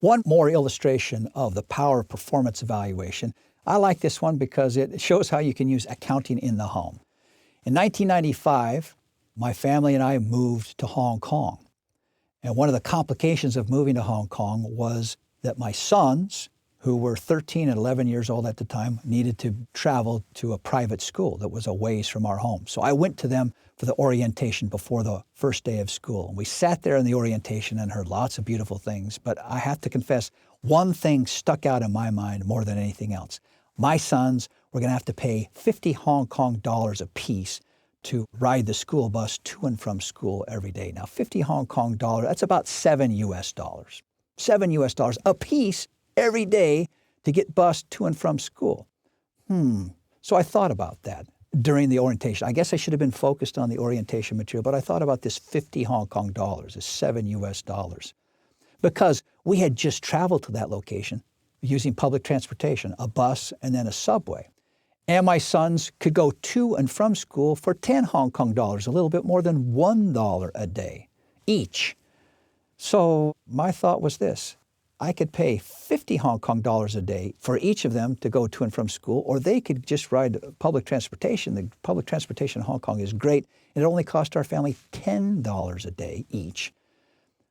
One more illustration of the power of performance evaluation. I like this one because it shows how you can use accounting in the home. In 1995, my family and I moved to Hong Kong. And one of the complications of moving to Hong Kong was that my sons, who were 13 and 11 years old at the time, needed to travel to a private school that was a ways from our home. So I went to them for the orientation before the first day of school. We sat there in the orientation and heard lots of beautiful things, but I have to confess, one thing stuck out in my mind more than anything else. My sons were going to have to pay 50 Hong Kong dollars apiece to ride the school bus to and from school every day. Now, 50 Hong Kong dollars, that's about $7 US. $7 a piece every day to get bused to and from school. So I thought about that during the orientation. I guess I should have been focused on the orientation material, but I thought about this 50 Hong Kong dollars, this $7 US, because we had just traveled to that location using public transportation, a bus and then a subway. And my sons could go to and from school for 10 Hong Kong dollars, a little bit more than $1 a day each. So my thought was this: I could pay 50 Hong Kong dollars a day for each of them to go to and from school, or they could just ride public transportation. The public transportation in Hong Kong is great. It only cost our family $10 a day each.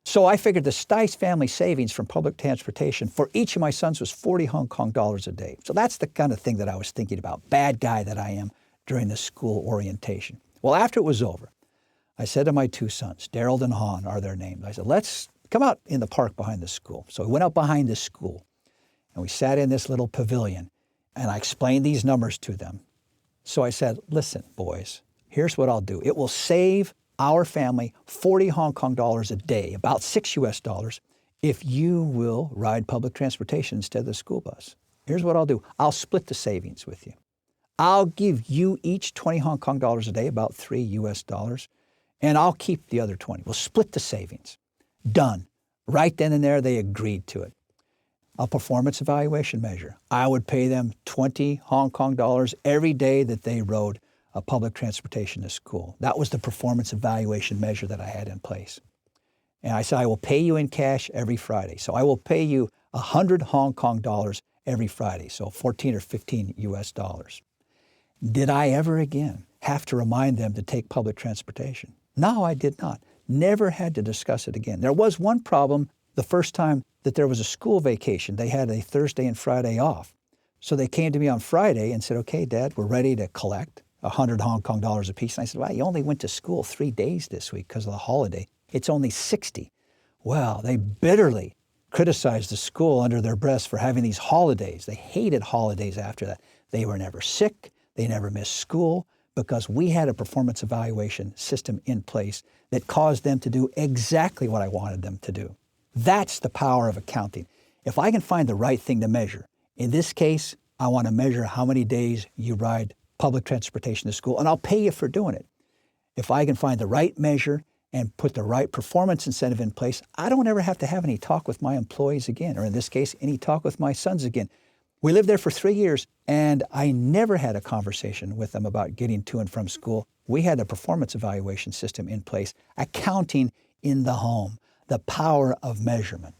So I figured the Stice family savings from public transportation for each of my sons was 40 Hong Kong dollars a day. So that's the kind of thing that I was thinking about, bad guy that I am, during the school orientation. Well, after it was over, I said to my two sons, Daryl and Han are their names, I said, let's come out in the park behind the school. So we went out behind the school and we sat in this little pavilion and I explained these numbers to them. So I said, listen, boys, here's what I'll do. It will save our family 40 Hong Kong dollars a day, about $6 US, if you will ride public transportation instead of the school bus. Here's what I'll do. I'll split the savings with you. I'll give you each 20 Hong Kong dollars a day, about $3 US, and I'll keep the other 20. We'll split the savings. Done. Right then and there, they agreed to it. A performance evaluation measure. I would pay them 20 Hong Kong dollars every day that they rode public transportation to school. That was the performance evaluation measure that I had in place. And I said, I will pay you in cash every Friday. So I will pay you 100 Hong Kong dollars every Friday, so 14 or 15 US dollars. Did I ever again have to remind them to take public transportation? No, I did not. Never had to discuss it again. There was one problem the first time that there was a school vacation. They had a Thursday and Friday off. So they came to me on Friday and said, okay, Dad, we're ready to collect 100 Hong Kong dollars a piece. And I said, well, you only went to school 3 days this week because of the holiday. It's only 60. Well, they bitterly criticized the school under their breath for having these holidays. They hated holidays after that. They were never sick. They never missed school because we had a performance evaluation system in place that caused them to do exactly what I wanted them to do. That's the power of accounting. If I can find the right thing to measure, in this case, I want to measure how many days you ride public transportation to school, and I'll pay you for doing it. If I can find the right measure and put the right performance incentive in place, I don't ever have to have any talk with my employees again, or in this case, any talk with my sons again. We lived there for 3 years, and I never had a conversation with them about getting to and from school. We had a performance evaluation system in place, accounting in the home, the power of measurement.